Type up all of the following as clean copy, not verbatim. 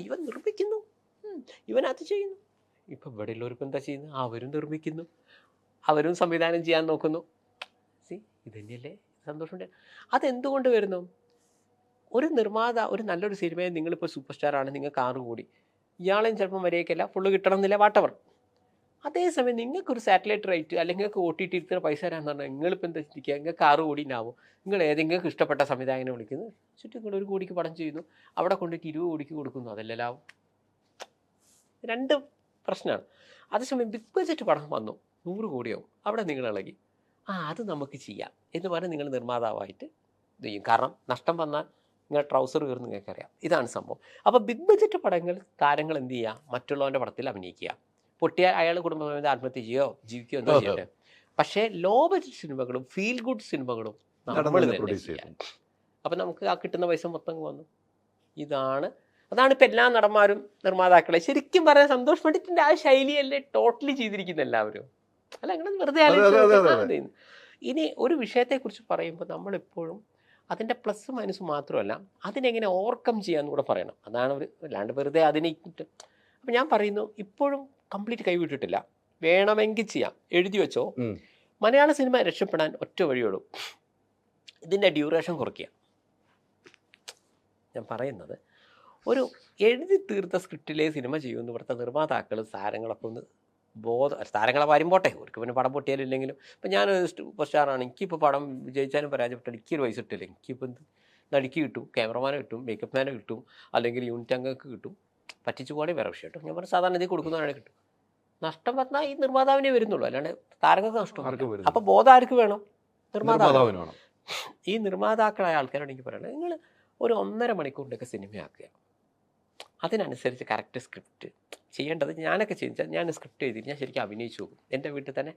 ഇവൻ നിർമ്മിക്കുന്നു, ഇവൻ അത് ചെയ്യുന്നു. ഇപ്പം ഇവിടെ ഉള്ളവർക്ക് എന്താ ചെയ്യുന്നത്? അവരും നിർമ്മിക്കുന്നു, അവരും സംവിധാനം ചെയ്യാൻ നോക്കുന്നു. ഇത് തന്നെയല്ലേ സന്തോഷമുണ്ട്. അതെന്തുകൊണ്ട് വരുന്നു? ഒരു ഒരു നല്ലൊരു സിനിമയെ നിങ്ങളിപ്പോൾ സൂപ്പർ സ്റ്റാറാണ്, നിങ്ങൾ കാറ് കൂടി, ഇയാളെയും ചിലപ്പോൾ മര്യാദയ്ക്കല്ല, ഫുള്ള് കിട്ടണം എന്നില്ല, വാട്ടവർ. അതേസമയം നിങ്ങൾക്കൊരു സാറ്റലൈറ്റ് റൈറ്റ് അല്ലെങ്കിൽ നിങ്ങൾക്ക് OTT ഇത്ര പൈസ തരാമെന്ന് പറഞ്ഞാൽ നിങ്ങളിപ്പോൾ എന്താ ചിന്തിക്കുക? നിങ്ങൾക്ക് 6 കോടി ഉണ്ടാവും, നിങ്ങൾ ഏതെങ്കിലും ഇഷ്ടപ്പെട്ട സംവിധായകനെ വിളിക്കുന്നു, ചുറ്റും നിങ്ങൾ 1 കോടിക്ക് പടം ചെയ്യുന്നു, അവിടെ കൊണ്ടിട്ട് 20 കോടിക്ക് കൊടുക്കുന്നു, അതല്ലേ ലാഭം? 2 പ്രശ്നമാണ്. അതേസമയം ബിഗ് ബഡ്ജറ്റ് പടം വന്നു, 100 കോടിയാവും, അവിടെ നിങ്ങൾ ഇളകി, അത് നമുക്ക് ചെയ്യാം എന്ന് പറഞ്ഞാൽ നിങ്ങൾ നിർമ്മാതാവായിട്ട് ഇത് ചെയ്യും. കാരണം നഷ്ടം വന്നാൽ നിങ്ങൾ ട്രൗസർ കയറി നിങ്ങൾക്കറിയാം. ഇതാണ് സംഭവം. അപ്പോൾ ബിഗ് ബഡ്ജറ്റ് പടങ്ങൾ താരങ്ങൾ എന്ത് ചെയ്യുക? മറ്റുള്ളവൻ്റെ പടത്തിൽ അഭിനയിക്കുക. പൊട്ടിയാൽ അയാൾ കുടുംബം ആത്മഹത്യ ചെയ്യോ ജീവിക്കുകയോ എന്തോ ചെയ്യട്ടെ. പക്ഷേ ലോ ബഡ്ജറ്റ് സിനിമകളും ഫീൽ ഗുഡ് സിനിമകളും നമ്മൾ തന്നെ ചെയ്യാം. അപ്പം നമുക്ക് ആ കിട്ടുന്ന പൈസ മൊത്തം വന്നു. അതാണ് ഇപ്പം എല്ലാ നടന്മാരും നിർമ്മാതാക്കളെ ശരിക്കും പറയാൻ സന്തോഷ് പണ്ഡിറ്റിൻ്റെ ആ ശൈലിയല്ലേ ടോട്ടലി ചെയ്തിരിക്കുന്ന എല്ലാവരും. അല്ല, അങ്ങനെ വെറുതെ ഇനി ഒരു വിഷയത്തെക്കുറിച്ച് പറയുമ്പോൾ നമ്മളെപ്പോഴും അതിൻ്റെ പ്ലസ് മൈനസ് മാത്രമല്ല, അതിനെങ്ങനെ ഓവർകം ചെയ്യാമെന്ന് കൂടെ പറയണം. അതാണ് അല്ലാണ്ട് വെറുതെ അതിനെ. അപ്പം ഞാൻ പറയുന്നു, ഇപ്പോഴും കംപ്ലീറ്റ് കൈവിട്ടിട്ടില്ല, വേണമെങ്കിൽ ചെയ്യാം, എഴുതി വെച്ചോ. മലയാള സിനിമ രക്ഷപ്പെടാൻ ഒറ്റ വഴിയുള്ളൂ, ഇതിൻ്റെ ഡ്യൂറേഷൻ കുറയ്ക്കുക. ഞാൻ പറയുന്നത് ഒരു എഴുതി തീർത്ത സ്ക്രിപ്റ്റിലെ സിനിമ ചെയ്യുമെന്ന് ഇവിടുത്തെ നിർമ്മാതാക്കൾ താരങ്ങളൊക്കെ ഒന്ന് താരങ്ങളെ കാര്യം പോട്ടെ, അവർക്ക് പിന്നെ പടം പൊട്ടിയാലും ഇല്ലെങ്കിലും. ഇപ്പം ഞാനൊരു സൂപ്പർ സ്റ്റാറാണ്, എനിക്കിപ്പോൾ പടം വിജയിച്ചാലും പരാജയപ്പെട്ടാലും എനിക്കൊരു പൈസ കിട്ടില്ല. എനിക്കിപ്പോൾ എന്ത് നടിക്ക് കിട്ടും, ക്യാമറമാനെ കിട്ടും, മേക്കപ്പ് മാനെ കിട്ടും, അല്ലെങ്കിൽ യൂണിറ്റ് അംഗങ്ങൾക്ക് കിട്ടും, പറ്റിച്ചു പോകണേ വേറെ വിഷയം കേട്ടോ. ഞാൻ പറഞ്ഞ സാധാരണ ഇതിൽ കൊടുക്കുന്നതാണ് കിട്ടും. നഷ്ടം പറഞ്ഞാൽ ഈ നിർമ്മാതാവിനെ വരുന്നുള്ളൂ, അല്ലാണ്ട് താരങ്ങൾക്ക് നഷ്ടം. അപ്പോൾ ബോധം ആർക്ക് വേണം? നിർമ്മാതാവിന് വേണം. ഈ നിർമ്മാതാക്കളായ ആൾക്കാരോട് എനിക്ക് പറയണത്, നിങ്ങൾ ഒരു 1.5 മണിക്കൂറിൻ്റെയൊക്കെ സിനിമയാക്കുക. അതിനനുസരിച്ച് കറക്റ്റ് സ്ക്രിപ്റ്റ് ചെയ്യേണ്ടത് ഞാനൊക്കെ ചെയ്താൽ, ഞാൻ സ്ക്രിപ്റ്റ് എഴുതി ഞാൻ ശരിക്കും അഭിനയിച്ചു പോകും എൻ്റെ വീട്ടിൽ തന്നെ,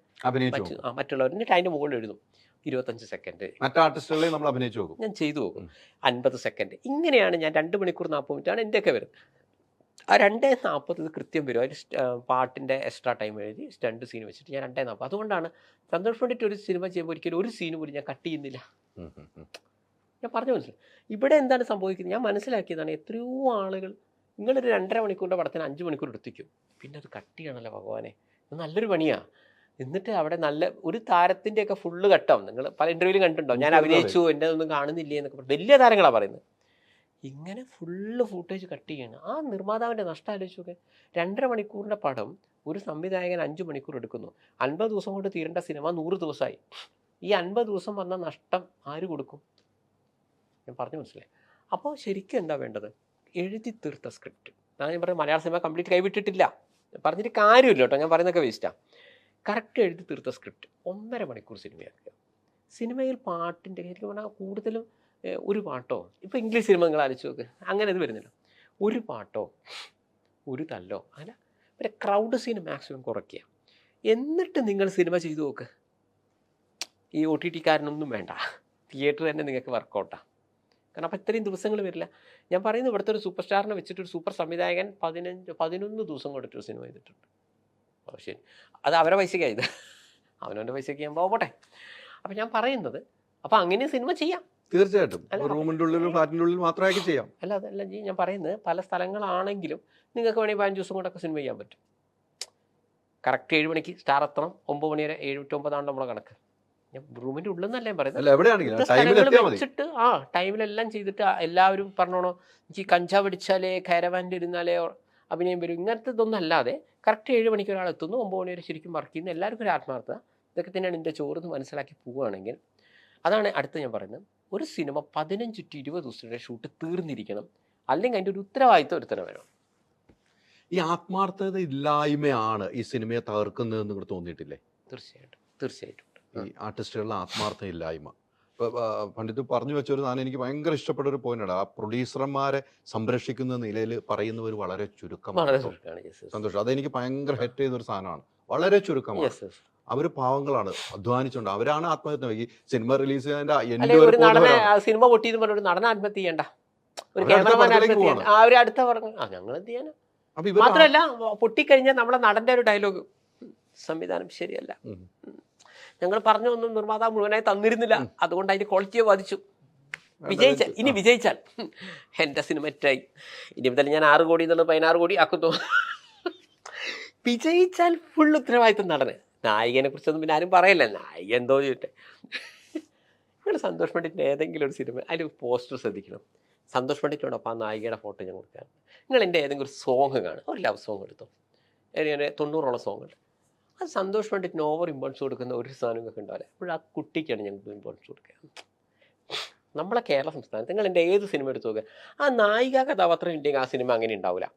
മറ്റുള്ളവർ. എന്നിട്ട് അതിൻ്റെ മുകളിൽ എഴുതും 25 സെക്കൻഡ്, ആർട്ടിസ്റ്റുകളെ നമ്മൾ അഭിനയിച്ചു പോകും, ഞാൻ ചെയ്തു പോകും 50 സെക്കൻഡ്. ഇങ്ങനെയാണ് ഞാൻ 2 മണിക്കൂർ 40 മിനിറ്റാണ് എൻ്റെയൊക്കെ വരുന്നത്. ആ 2:40 കൃത്യം വരും. അതിൽ പാട്ടിൻ്റെ എക്സ്ട്രാ ടൈം എഴുതി സ്റ്റണ്ട് സീൻ വെച്ചിട്ട് ഞാൻ 2:40. അതുകൊണ്ടാണ് സന്തോഷ് പണ്ഡിറ്റ് ഒരു സിനിമ ചെയ്യുമ്പോൾ ഒരിക്കലും ഒരു സീന് പോലും ഞാൻ കട്ട് ചെയ്യുന്നില്ല. ഞാൻ പറഞ്ഞു മനസ്സിലായി. ഇവിടെ എന്താണ് സംഭവിക്കുന്നത് ഞാൻ മനസ്സിലാക്കിയതാണ്. എത്രയോ ആളുകൾ നിങ്ങളൊരു 2.5 മണിക്കൂറിൻ്റെ പടത്തിന് 5 മണിക്കൂർ എടുത്തിക്കും, പിന്നെ അത് കട്ട് ചെയ്യണമല്ലോ ഭഗവാനെ, ഇത് നല്ലൊരു പണിയാണ്. എന്നിട്ട് അവിടെ നല്ല ഒരു താരത്തിൻ്റെയൊക്കെ ഫുള്ള് കട്ടാവും. നിങ്ങൾ പല ഇൻ്റർവ്യൂവിലും കണ്ടിട്ടുണ്ടാവും, ഞാൻ അഭിനയിച്ചു എൻ്റെ ഒന്നും കാണുന്നില്ലേ എന്നൊക്കെ വലിയ താരങ്ങളാണ് പറയുന്നത്. ഇങ്ങനെ ഫുള്ള് ഫൂട്ടേജ് കട്ട് ചെയ്യണം. ആ നിർമ്മാതാവിൻ്റെ നഷ്ടം ആലോചിച്ചൊക്കെ. 2.5 മണിക്കൂറിൻ്റെ പടം ഒരു സംവിധായകൻ 5 മണിക്കൂർ എടുക്കുന്നു. 50 ദിവസം കൊണ്ട് തീരേണ്ട സിനിമ 100 ദിവസമായി. ഈ 50 ദിവസം വന്ന നഷ്ടം ആര് കൊടുക്കും? ഞാൻ പറഞ്ഞു മനസ്സിലായി. അപ്പോൾ ശരിക്കും എന്താ വേണ്ടത്? എഴുതി തീർത്ത സ്ക്രിപ്റ്റ്. ഞാൻ പറഞ്ഞ മലയാള സിനിമ കംപ്ലീറ്റ് കൈവിട്ടിട്ടില്ല, പറഞ്ഞിട്ട് കാര്യമില്ല കേട്ടോ, ഞാൻ പറയുന്നതൊക്കെ വേസ്റ്റാണ്. കറക്റ്റ് എഴുതി തീർത്ത സ്ക്രിപ്റ്റ് 1.5 മണിക്കൂർ സിനിമയാക്കുക. സിനിമയിൽ പാട്ടിൻ്റെ ശരിക്കും പറഞ്ഞാൽ കൂടുതലും ഒരു പാട്ടോ, ഇപ്പോൾ ഇംഗ്ലീഷ് സിനിമ നിങ്ങൾ ആലോചിച്ച് നോക്ക്, അങ്ങനെ ഇത് വരുന്നില്ല. ഒരു പാട്ടോ ഒരു തല്ലോ അങ്ങനെ. പിന്നെ ക്രൗഡ് സീൻ മാക്സിമം കുറയ്ക്കുക. എന്നിട്ട് നിങ്ങൾ സിനിമ ചെയ്തു നോക്ക്. ഈ OTT-കാരനൊന്നും വേണ്ട, തിയേറ്റർ തന്നെ നിങ്ങൾക്ക് വർക്കൗട്ടാണ്. കാരണം അപ്പോൾ ഇത്രയും ദിവസങ്ങൾ വരില്ല. ഞാൻ പറയുന്നത് ഇവിടുത്തെ ഒരു സൂപ്പർ സ്റ്റാറിനെ വെച്ചിട്ടൊരു സൂപ്പർ സംവിധായകൻ 11 ദിവസം കൊണ്ടിട്ടൊരു സിനിമ ചെയ്തിട്ടുണ്ട്. അപ്പോൾ ശരി, അത് അവരെ പൈസയ്ക്കായത്, അവനവൻ്റെ പൈസയ്ക്ക് ഞാൻ പോകട്ടെ. അപ്പം ഞാൻ പറയുന്നത്, അപ്പം അങ്ങനെ സിനിമ ചെയ്യാം തീർച്ചയായിട്ടും. റൂമിൻ്റെ ഉള്ളിൽ ഫ്ലാറ്റിൻ്റെ ഉള്ളിൽ മാത്രമായിട്ട് ചെയ്യാം. അല്ല ഞാൻ പറയുന്നത് പല സ്ഥലങ്ങളാണെങ്കിലും നിങ്ങൾക്ക് വേണമെങ്കിൽ 15 ദിവസം കൊണ്ടൊക്കെ സിനിമ ചെയ്യാൻ പറ്റും. കറക്റ്റ് 7 മണിക്ക് സ്റ്റാർ എത്തണം, 9 മണി വരെ 7 to 9 നമ്മളെ കണക്ക്. ഞാൻ റൂമിൻ്റെ ഉള്ളിൽ നിന്നല്ലേ പറയുന്നത്, സ്ഥലങ്ങൾ വെച്ചിട്ട് ടൈമിലെല്ലാം ചെയ്തിട്ട് എല്ലാവരും പറഞ്ഞോണോ എനിക്ക് കഞ്ചാവ് അടിച്ചാലേ കാരവാനിൽ ഇരുന്നാലേ അഭിനയം വരും, ഇങ്ങനത്തെ ഇതൊന്നും അല്ലാതെ കറക്റ്റ് 7 മണിക്ക് ഒരാൾ എത്തുന്നു, 9 മണി വരെ ശരിക്കും വർക്ക് ചെയ്യുന്നു, എല്ലാവർക്കും ഒരു ആത്മാർത്ഥത. ഇതൊക്കെ തന്നെയാണ് എൻ്റെ ചോറെന്ന് മനസ്സിലാക്കി പോവുകയാണെങ്കിൽ അതാണ് അടുത്ത് ഞാൻ പറയുന്നത്. ഒരു സിനിമ 15 to 20 ദിവസത്തെ ഷൂട്ട് തീർന്നിരിക്കണം, അല്ലെങ്കിൽ അതിൻ്റെ ഒരു ഉത്തരവാദിത്വം ഒരുത്തരം വേണം. ഈ ആത്മാർത്ഥത ഇല്ലായ്മയാണ് ഈ സിനിമയെ തകർക്കുന്നതെന്ന് നിങ്ങൾക്ക് തോന്നിയിട്ടില്ലേ? തീർച്ചയായിട്ടും ഈ ആർട്ടിസ്റ്റുകളുടെ ആത്മാർത്ഥ ഇല്ലായ്മ. പണ്ഡിറ്റ് പറഞ്ഞു വെച്ചൊരു സാധനം എനിക്ക് ഭയങ്കര ഇഷ്ടപ്പെട്ട ഒരു പോയിന്റാണ്. ആ പ്രൊഡ്യൂസർമാരെ സംരക്ഷിക്കുന്ന നിലയിൽ പറയുന്നവർ വളരെ ചുരുക്കമാണ്. സന്തോഷം, അതെനിക്ക് ഭയങ്കര ഹെറ്റ് ചെയ്തൊരു സാധനമാണ്. വളരെ ചുരുക്കമാണ്. അവര് പാവങ്ങളാണ്, അധ്വാനിച്ചുണ്ട്, അവരാണ് ആത്മഹത്യ. ഈ സിനിമ റിലീസ് സിനിമ പൊട്ടിയെന്ന് പറഞ്ഞ നടൻ ആത്മഹത്യ ചെയ്യണ്ട, ഒരു ക്യാമറമാൻ ആത്മഹത്യ ചെയ്യണ്ട, അവർ അടുത്ത പറഞ്ഞു ഞങ്ങൾ എന്ത് ചെയ്യാനാ. മാത്രമല്ല പൊട്ടിക്കഴിഞ്ഞാൽ നമ്മളെ നടന്റെ ഒരു ഡയലോഗ്, സംവിധാനം ശരിയല്ല, ഞങ്ങൾ പറഞ്ഞൊന്നും നിർമ്മാതാവ് മുഴുവനായി തന്നിരുന്നില്ല, അതുകൊണ്ട് അതിന്റെ ക്വാളിറ്റിയെ ബാധിച്ചു. വിജയിച്ചാൽ എൻ്റെ സിനിമ ഹിറ്റായി. ഇനി മുതൽ ഞാൻ 6 കോടി എന്നുള്ളത് 16 കോടി ആക്കുന്നു. വിജയിച്ചാൽ ഫുൾ ഉത്തരവാദിത്വം നടന്. നായികനെ കുറിച്ചൊന്നും പിന്നെ ആരും പറയില്ല, നായിക എന്തോ ചെയ്തിട്ടെ. നിങ്ങൾ സന്തോഷ് പണ്ഡിറ്റിൻ്റെ ഏതെങ്കിലും ഒരു സിനിമ അതിൽ പോസ്റ്റർ ശ്രദ്ധിക്കണം, സന്തോഷ് പണ്ഡിറ്റിനോടൊപ്പം ആ നായികയുടെ ഫോട്ടോ ഞാൻ കൊടുക്കാം. നിങ്ങൾ എൻ്റെ ഏതെങ്കിലും ഒരു സോങ് കാണും, ഒരു ലവ് സോങ് എടുത്തോ, 90ഓളം സോങ് ഉണ്ട്. അത് സന്തോഷ് പണ്ഡിറ്റിന് ഓവർ ഇമ്പോർട്ടൻസ് കൊടുക്കുന്ന ഒരു സാധനങ്ങളൊക്കെ ഉണ്ടാവില്ല. അപ്പോഴും ആ കുട്ടിക്കാണ് ഞങ്ങൾക്ക് ഇമ്പോർട്ടൻസ് കൊടുക്കുക. നമ്മളെ കേരള സംസ്ഥാനത്ത് നിങ്ങൾ എൻ്റെ ഏത് സിനിമ എടുത്ത് നോക്കുക, ആ നായിക കഥാപാത്രം ഉണ്ടെങ്കിൽ ആ സിനിമ അങ്ങനെ ഉണ്ടാവില്ല.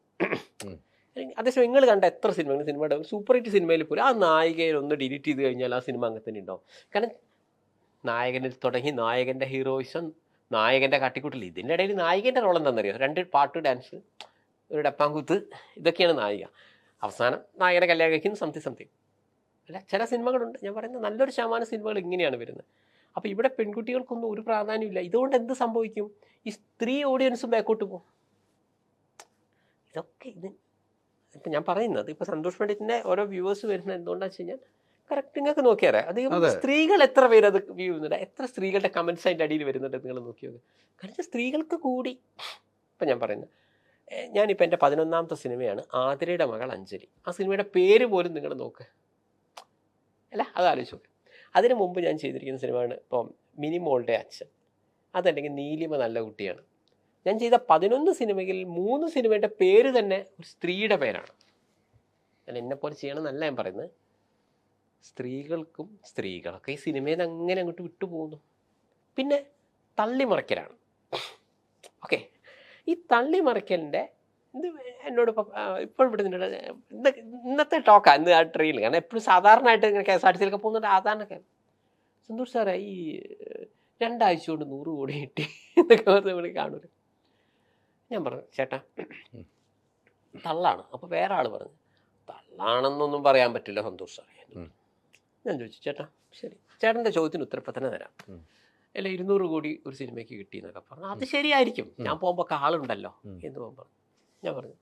അതേസമയം നിങ്ങൾ കണ്ട എത്ര സിനിമയുടെ സൂപ്പർ ഹിറ്റ് സിനിമയിൽ പോലും ആ നായികയിൽ ഒന്ന് ഡിലീറ്റ് ചെയ്ത് കഴിഞ്ഞാൽ ആ സിനിമ അങ്ങനെ തന്നെ ഉണ്ടാവും. കാരണം നായകനിൽ തുടങ്ങി നായകൻ്റെ ഹീറോയിസം, നായകൻ്റെ കാട്ടിക്കൂട്ടൽ, ഇതിൻ്റെ ഇടയിൽ നായികൻ്റെ റോൾ എന്താണെന്നറിയോ? 2 പാട്ട്, ഡാൻസ്, ഒരു ഡപ്പാങ്കൂത്ത്, ഇതൊക്കെയാണ് നായിക. അവസാനം നായകനെ കല്യാണം കഴിക്കുന്ന സംതിങ് അല്ല. ചില സിനിമകളുണ്ട്, ഞാൻ പറയുന്നത് നല്ലൊരു ശതമാനം സിനിമകൾ ഇങ്ങനെയാണ് വരുന്നത്. അപ്പോൾ ഇവിടെ പെൺകുട്ടികൾക്കൊന്നും ഒരു പ്രാധാന്യമില്ല. ഇതുകൊണ്ട് എന്ത് സംഭവിക്കും? ഈ സ്ത്രീ ഓഡിയൻസും ബാക്കോട്ട് പോകും. ഇതൊക്കെ ഇപ്പം ഞാൻ പറയുന്നത്, ഇപ്പോൾ സന്തോഷ് പണ്ഡിറ്റിൻ്റെ ഓരോ വ്യൂവേഴ്സ് വരുന്നത് എന്തുകൊണ്ടാണെന്ന് വെച്ച് കഴിഞ്ഞാൽ കറക്റ്റ് നിങ്ങൾക്ക് നോക്കിയാൽ അധികം സ്ത്രീകൾ എത്ര പേര് അത് വ്യൂ ചെയ്യുന്നുണ്ട്, എത്ര സ്ത്രീകളുടെ കമൻസ് അതിൻ്റെ അടിയിൽ വരുന്നുണ്ട് നിങ്ങൾ നോക്കി നോക്കുക. കാരണം സ്ത്രീകൾക്ക് കൂടി. ഇപ്പം ഞാൻ പറയുന്നത്, ഞാനിപ്പോൾ എൻ്റെ 11ാമത്തെ സിനിമയാണ് ആതിരയുടെ മകൾ അഞ്ജലി. ആ സിനിമയുടെ പേര് പോലും നിങ്ങൾ നോക്ക് അല്ല, അത് ആലോചിച്ച് നോക്ക്. അതിന് മുമ്പ് ഞാൻ ചെയ്തിരിക്കുന്ന സിനിമയാണ് ഇപ്പം മിനിമോളുടെ അച്ഛൻ, അതല്ലെങ്കിൽ നീലിമ നല്ല കുട്ടിയാണ്. ഞാൻ ചെയ്ത 11 സിനിമയിൽ 3 സിനിമയുടെ പേര് തന്നെ ഒരു സ്ത്രീയുടെ പേരാണ്. ഞാൻ എന്നെപ്പോലെ ചെയ്യണമെന്നല്ല ഞാൻ പറയുന്നത്. സ്ത്രീകളൊക്കെ ഈ സിനിമയിൽ നിന്ന് അങ്ങനെ അങ്ങോട്ട് വിട്ടുപോകുന്നു. പിന്നെ തള്ളിമറിക്കലാണ്. ഓക്കെ, ഈ തള്ളിമറിക്കലിൻ്റെ ഇത് എന്നോട് ഇപ്പോൾ ഇവിടെ ഇന്നത്തെ ടോക്കാണ്, ഇന്ന് ആ ട്രെയിനിൽ. കാരണം എപ്പോഴും സാധാരണയായിട്ട് ഇങ്ങനെ KSRTC പോകുന്നുണ്ട്. സാധാരണക്കാർ സന്തോഷ് സാറേ ഈ 2 ആഴ്ച കൊണ്ട് 100 കോടി കിട്ടി എന്നൊക്കെ നമ്മൾ കാണൂല. ഞാൻ പറഞ്ഞു ചേട്ടാ തള്ളാണ്. അപ്പോൾ വേറെ ആൾ പറഞ്ഞു തള്ളാണെന്നൊന്നും പറയാൻ പറ്റില്ല സന്തോഷ് സാറേ. ഞാൻ ചോദിച്ചു ചേട്ടാ ശരി, ചേട്ടൻ്റെ ചോദ്യത്തിന് ഉത്തരം ഇപ്പം തന്നെ തരാം. അല്ല 200 കോടി ഒരു സിനിമയ്ക്ക് കിട്ടി എന്നൊക്കെ പറഞ്ഞു. അത് ശരിയായിരിക്കും, ഞാൻ പോകുമ്പോൾ ആളുണ്ടല്ലോ എന്ന് പോകുമ്പോൾ. ഞാൻ പറഞ്ഞു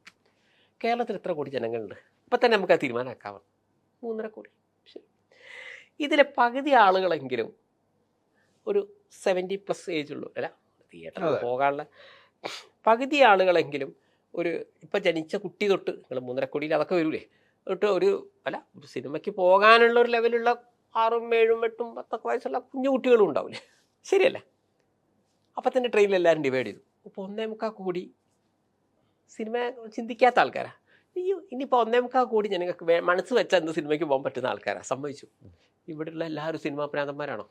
കേരളത്തിൽ എത്ര കോടി ജനങ്ങളുണ്ട്? ഇപ്പം തന്നെ നമുക്ക് ആ തീരുമാനമാക്കാം. 3.5 കോടി. ശരി, ഇതിലെ പകുതി ആളുകളെങ്കിലും ഒരു 70+ ഏജുള്ളൂ, അല്ല തിയേറ്ററിൽ പോകാനുള്ള പകുതി ആളുകളെങ്കിലും ഒരു ഇപ്പം ജനിച്ച കുട്ടി തൊട്ട് നിങ്ങൾ 3.5 കോടിയിൽ അതൊക്കെ വരൂലേ തൊട്ട് ഒരു സിനിമയ്ക്ക് പോകാനുള്ള ഒരു ലെവലുള്ള 6ഉം 7ഉം 8ഉം 10 വയസ്സുള്ള കുഞ്ഞു കുട്ടികളും ഉണ്ടാവില്ലേ? ശരിയല്ല? അപ്പം തന്നെ ട്രെയിനിൽ എല്ലാവരും ഡിവൈഡ് ചെയ്തു. ഇപ്പോൾ 1.25 കോടി സിനിമ ചിന്തിക്കാത്ത ആൾക്കാരാണ്. അയ്യോ ഇനിയിപ്പോൾ 1.25 കോടി ജനങ്ങൾക്ക് മനസ്സ് വെച്ചാൽ എന്ത് സിനിമയ്ക്ക് പോകാൻ പറ്റുന്ന ആൾക്കാരാണ്. സമ്മതിച്ചു. ഇവിടെയുള്ള എല്ലാവരും സിനിമാ പ്രാന്തന്മാരാണോ?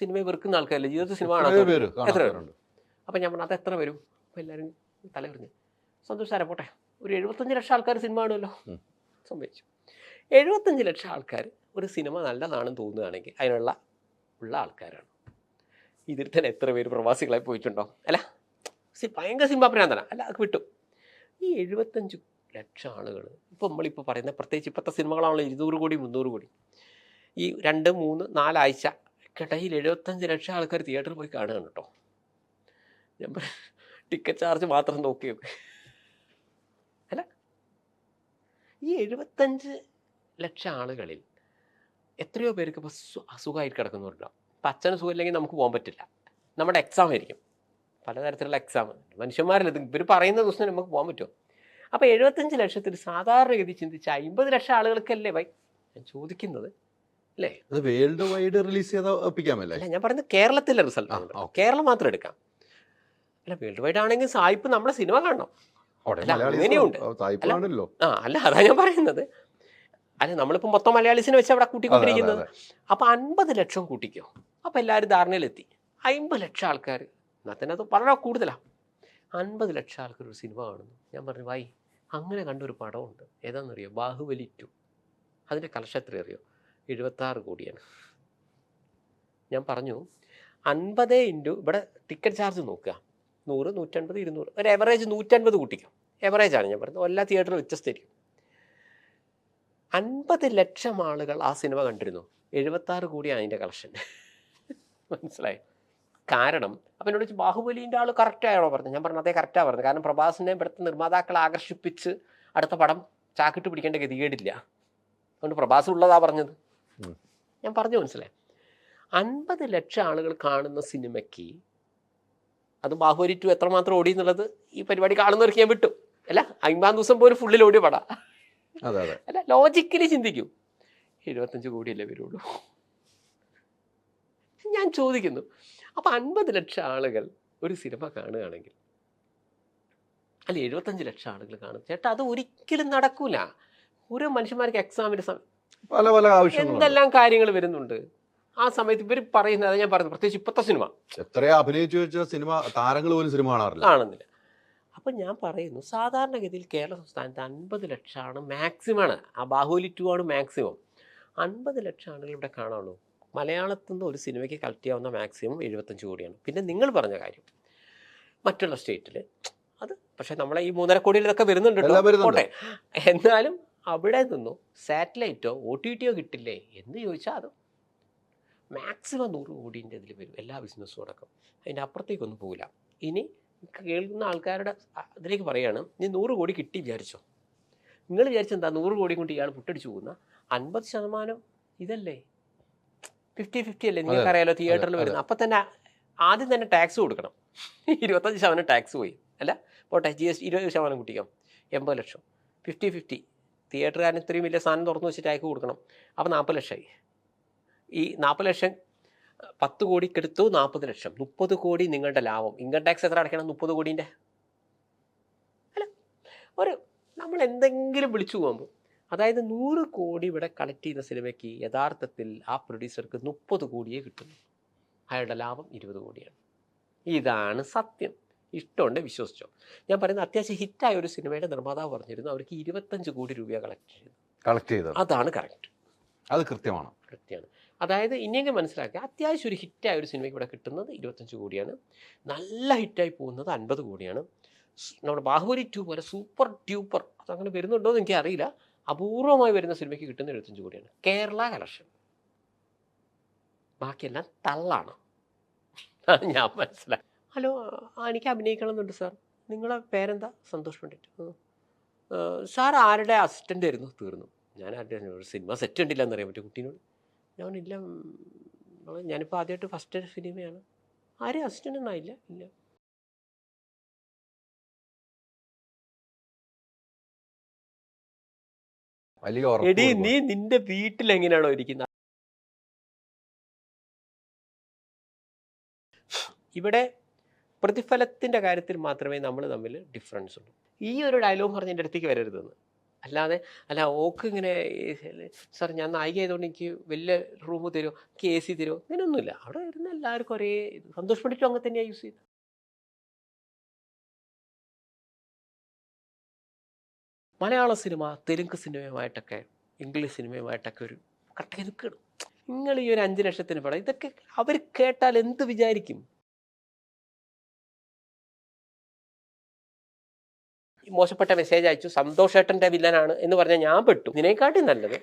സിനിമയെ വെറുക്കുന്ന ആൾക്കാരല്ലേ? ജീവിതത്തിൽ സിനിമ കാണാൻ എത്ര പേരുണ്ട്? അപ്പം ഞാൻ പറഞ്ഞു അത് എത്ര വരും? അപ്പോൾ എല്ലാവരും തലകറിഞ്ഞു. സന്തോഷ് സാറേ പോട്ടെ, ഒരു 75 ലക്ഷം ആൾക്കാർ സിനിമ കാണുമല്ലോ. സംഭവിച്ചു 75 ലക്ഷം ആൾക്കാർ ഒരു സിനിമ നല്ലതാണെന്ന് തോന്നുകയാണെങ്കിൽ അതിനുള്ള ആൾക്കാരാണ്. ഇതിൽ തന്നെ എത്ര പേര് പ്രവാസികളായി പോയിട്ടുണ്ടോ? അല്ല ഭയങ്കര സിനിമ പ്രാന്തന അല്ല, അത് വിട്ടു. ഈ 75 ലക്ഷം ആളുകൾ ഇപ്പോൾ നമ്മളിപ്പോൾ പറയുന്ന പ്രത്യേകിച്ച് ഇപ്പോഴത്തെ സിനിമകളാണല്ലോ 200 കോടി 300 കോടി. ഈ 2, 3, 4 ആഴ്ച ഇടയിൽ 75 ലക്ഷം ആൾക്കാർ തിയേറ്ററിൽ പോയി കാണുകയാണ് കേട്ടോ. ഞാൻ ടിക്കറ്റ് ചാർജ് മാത്രം നോക്കി വെക്കും. അല്ല ഈ 75 ലക്ഷം ആളുകളിൽ എത്രയോ പേർക്ക് ഇപ്പോൾ അസുഖമായിട്ട് കിടക്കുന്നവരുണ്ടാവും. ഇപ്പം അച്ഛന് സുഖമില്ലെങ്കിൽ നമുക്ക് പോകാൻ പറ്റില്ല, നമ്മുടെ എക്സാം ആയിരിക്കും, പലതരത്തിലുള്ള എക്സാം. മനുഷ്യന്മാരല്ല ഇത്, ഇവർ പറയുന്ന ദിവസം നമുക്ക് പോകാൻ പറ്റുമോ? അപ്പോൾ 75 ലക്ഷത്തിൽ സാധാരണഗതി ചിന്തിച്ച് 50 ലക്ഷം ആളുകൾക്കല്ലേ ഞാൻ ചോദിക്കുന്നത് അല്ലേ? അത് വേൾഡ് വൈഡ് റിലീസ് ചെയ്താൽ ഒപ്പിക്കാമല്ലേ? അല്ല ഞാൻ പറയുന്നത് കേരളത്തിലെ റിസൾട്ട്, കേരളം മാത്രം എടുക്കാം. അല്ല വേൾഡ് വൈഡ് ആണെങ്കിൽ സായിപ്പ് നമ്മളെ സിനിമ കാണണം. അങ്ങനെയുണ്ട്. അല്ല അതാ ഞാൻ പറയുന്നത്. അല്ല നമ്മളിപ്പോൾ മൊത്തം മലയാളീസിനെ വെച്ച് അവിടെ കൂട്ടിക്കൊണ്ടിരിക്കുന്നത്. അപ്പോൾ 50 ലക്ഷം കൂട്ടിക്കോ, അപ്പോൾ എല്ലാവരും ധാരണയിലെത്തി. 50 ലക്ഷം ആൾക്കാർ എന്നാൽ അത് വളരെ കൂടുതലാണ്. 50 ലക്ഷം ആൾക്കാർ ഒരു സിനിമ കാണുന്നു. ഞാൻ പറഞ്ഞു വായി അങ്ങനെ കണ്ടൊരു പടമുണ്ട്, ഏതാണെന്നറിയോ? ബാഹുബലി 2. അതിൻ്റെ കളക്ഷൻ എത്ര അറിയോ? 76 കോടിയാണ്. ഞാൻ പറഞ്ഞു 50 ഇൻറ്റു ഇവിടെ ടിക്കറ്റ് ചാർജ് നോക്കുക, 100, 150, 200, ഒരു എവറേജ് 150 കൂട്ടിക്കും. എവറേജാണ് ഞാൻ പറയുന്നത്, എല്ലാ തിയേറ്ററും വ്യത്യസ്തമായിരിക്കും. 50 ലക്ഷം ആളുകൾ ആ സിനിമ കണ്ടിരുന്നു, 76 കോടിയാണ് അതിൻ്റെ കളക്ഷൻ. മനസ്സിലായി? കാരണം അപ്പം എന്നോട് ബാഹുബലിൻ്റെ ആൾ കറക്റ്റാണോ പറഞ്ഞത്? ഞാൻ പറഞ്ഞു അതേ കറക്റ്റാണ് പറഞ്ഞത്. കാരണം പ്രഭാസിനെ ഇവിടുത്തെ നിർമ്മാതാക്കളെ ആകർഷിപ്പിച്ച് അടുത്ത പടം ചാക്കിട്ട് പിടിക്കേണ്ട ഗതികേടില്ല, അതുകൊണ്ട് പ്രഭാസ് ഉള്ളതാ പറഞ്ഞത്. ഞാൻ പറഞ്ഞു മനസ്സിലായി. 50 ലക്ഷം ആളുകൾ കാണുന്ന സിനിമയ്ക്ക് അത് ബാഹുബലി 2 എത്രമാത്രം ഓടി എന്നുള്ളത് ഈ പരിപാടി കാണുന്നവർക്ക് ഞാൻ വിട്ടു. അല്ല 50 ദിവസം പോലും ഫുള്ളിൽ ഓടിയ പടാ. അതെ അതെ. അല്ല ലോജിക്കലി ചിന്തിക്കൂ, 75 കോടിയല്ലേ വരുള്ളൂ. ഞാൻ ചോദിക്കുന്നു, അപ്പം 50 ലക്ഷം ആളുകൾ ഒരു സിനിമ കാണുകയാണെങ്കിൽ, അല്ല 75 ലക്ഷം ആളുകൾ കാണും ചേട്ടാ, അത് ഒരിക്കലും നടക്കൂല. ഓരോ മനുഷ്യന്മാർക്ക് എക്സാമിൻ്റെ പല പല ആവശ്യങ്ങളുണ്ട്, എന്തെല്ലാം കാര്യങ്ങൾ വരുന്നുണ്ട്. ആ സമയത്ത് ഇവർ പറയുന്നത്, ഞാൻ പറഞ്ഞു, പ്രത്യേകിച്ച് ഇപ്പോഴത്തെ സിനിമ എത്രയാ അഭിനയിച്ചു വെച്ച സിനിമ താരങ്ങൾ പോലും സിനിമ കാണുന്നില്ല. അപ്പം ഞാൻ പറയുന്നു, സാധാരണഗതിയിൽ കേരള സംസ്ഥാനത്ത് 50 ലക്ഷമാണ് മാക്സിമമാണ്. ആ ബാഹുബലി 2 ആണ് മാക്സിമം. 50 ലക്ഷം ആളുകൾ ഇവിടെ കാണുള്ളൂ. മലയാളത്തിൽ നിന്ന് ഒരു സിനിമയ്ക്ക് കളക്ട് ചെയ്യാവുന്ന മാക്സിമം 75 കോടിയാണ്. പിന്നെ നിങ്ങൾ പറഞ്ഞ കാര്യം മറ്റുള്ള സ്റ്റേറ്റിൽ അത്, പക്ഷേ നമ്മളെ ഈ 3.5 കോടിയിൽ ഇതൊക്കെ വരുന്നുണ്ട് പോട്ടെ. എന്നാലും അവിടെ നിന്നോ സാറ്റലൈറ്റോ OTTയോ കിട്ടില്ലേ എന്ന് ചോദിച്ചാൽ അത് മാക്സിമം 100 കോടീൻ്റെ ഇതിൽ വരും, എല്ലാ ബിസിനസ്സും അടക്കം. അതിൻ്റെ അപ്പുറത്തേക്കൊന്നും പോകില്ല. ഇനി കേൾക്കുന്ന ആൾക്കാരുടെ അതിലേക്ക് പറയുകയാണ്, നീ 100 കോടി കിട്ടി വിചാരിച്ചോ, നിങ്ങൾ വിചാരിച്ചെന്താ 100 കോടി കൊണ്ട് ഇയാൾ പുട്ടടിച്ചു പോകുന്ന? 50% ഇതല്ലേ, 50-50 അല്ലേ, നിങ്ങൾക്കറിയാലോ തിയേറ്ററിൽ വരുന്നത്. അപ്പം തന്നെ ആദ്യം തന്നെ ടാക്സ് കൊടുക്കണം. 25% ടാക്സ് പോയി, അല്ല പോട്ടെ, GST 20% കുട്ടിക്കാം, 80 ലക്ഷം. 50-50 തിയേറ്ററുകാരൻ ഇത്രയും വലിയ സാധനം തുറന്നു വെച്ച് ടാക്സ് കൊടുക്കണം. അപ്പോൾ 40 ലക്ഷമായി. ഈ 40 ലക്ഷം 10 കോടിക്കെടുത്തു, 40 ലക്ഷം, 30 കോടി നിങ്ങളുടെ ലാഭം. ഇൻകം ടാക്സ് എത്ര അടയ്ക്കണം? 30 കോടീൻ്റെ. അല്ല, ഒരു നമ്മൾ എന്തെങ്കിലും വിളിച്ചു പോകുമ്പോൾ, അതായത് 100 കോടി ഇവിടെ കളക്ട് ചെയ്യുന്ന സിനിമയ്ക്ക് യഥാർത്ഥത്തിൽ ആ പ്രൊഡ്യൂസർക്ക് 30 കോടിയേ കിട്ടുന്നു. അയാളുടെ ലാഭം 20 കോടിയാണ്. ഇതാണ് സത്യം. ഇഷ്ടമുണ്ട് വിശ്വസിച്ചോ. ഞാൻ പറയുന്നത്, അത്യാവശ്യം ഹിറ്റായ ഒരു സിനിമയുടെ നിർമ്മാതാവ് പറഞ്ഞിരുന്നു അവർക്ക് 25 കോടി രൂപ കളക്ട് ചെയ്തു. അതാണ് കറക്റ്റ്, അത് കൃത്യമാണ്. അതായത് ഇനിയെങ്കിലും മനസ്സിലാക്കുക, അത്യാവശ്യം ഒരു ഹിറ്റായ ഒരു സിനിമയ്ക്ക് ഇവിടെ കിട്ടുന്നത് 25 കോടിയാണ്. നല്ല ഹിറ്റായി പോകുന്നത് 50 കോടിയാണ്. നമ്മുടെ ബാഹുബലി 2 പോലെ സൂപ്പർ ട്യൂപ്പർ അതങ്ങനെ വരുന്നുണ്ടോ എന്ന് എനിക്കറിയില്ല, അപൂർവമായി വരുന്ന സിനിമയ്ക്ക് കിട്ടുന്ന 75 കോടിയാണ് കേരള കളക്ഷൻ. ബാക്കിയെല്ലാം തള്ളാണ്. ഞാൻ മനസ്സിലാക്കി. ഹലോ, എനിക്ക് അഭിനയിക്കണം എന്നുണ്ട് സാർ. നിങ്ങളെ പേരെന്താ? സന്തോഷ് പണ്ഡിറ്റ്. സാർ ആരുടെ അസിസ്റ്റൻ്റ് ആയിരുന്നു? തീർന്നു. ഞാൻ ഒരു സിനിമ സെറ്റ് ഉണ്ടില്ല എന്നറിയാൻ പറ്റും കുട്ടീനോട്. ഞാനില്ല, ഞാനിപ്പോൾ ആദ്യമായിട്ട് ഫസ്റ്റ് സിനിമയാണ്. ആരും അസിസ്റ്റൻ്റ് ഒന്നും ആയില്ല. ഇല്ല. എടീ, നീ നിന്റെ വീട്ടിൽ എങ്ങനെയാണോ ഇരിക്കുന്നത്? ഇവിടെ പ്രതിഫലത്തിൻ്റെ കാര്യത്തിൽ മാത്രമേ നമ്മൾ തമ്മിൽ ഡിഫറൻസ് ഉള്ളൂ. ഈ ഒരു ഡയലോഗ് പറഞ്ഞ് എൻ്റെ അടുത്തേക്ക് വരരുതെന്ന്. അല്ലാതെ അല്ല ഓക്ക് ഇങ്ങനെ സാർ ഞാൻ നായിക ആയതുകൊണ്ട് എനിക്ക് വലിയ റൂം തരുമോ, എനിക്ക് AC തരുമോ, അങ്ങനെയൊന്നുമില്ല. അവിടെ വരുന്ന എല്ലാവർക്കും ഒരേ സന്തോഷ് പണ്ഡിറ്റും അങ്ങനെ തന്നെയാണ് യൂസ് ചെയ്തത്. മലയാള സിനിമ തെലുങ്ക് സിനിമയുമായിട്ടൊക്കെ ഇംഗ്ലീഷ് സിനിമയുമായിട്ടൊക്കെ ഒരു കട്ടക്ക് നിൽക്കണം. നിങ്ങൾ ഈ ഒരു 5 ലക്ഷത്തിന് പടം, ഇതൊക്കെ അവർ കേട്ടാൽ എന്ത് വിചാരിക്കും? മോശപ്പെട്ട മെസ്സേജ് അയച്ചു, സന്തോഷേട്ടൻ്റെ വില്ലനാണ് എന്ന് പറഞ്ഞാൽ ഞാൻ പെട്ടു. ഇതിനെക്കാട്ടി നല്ലത്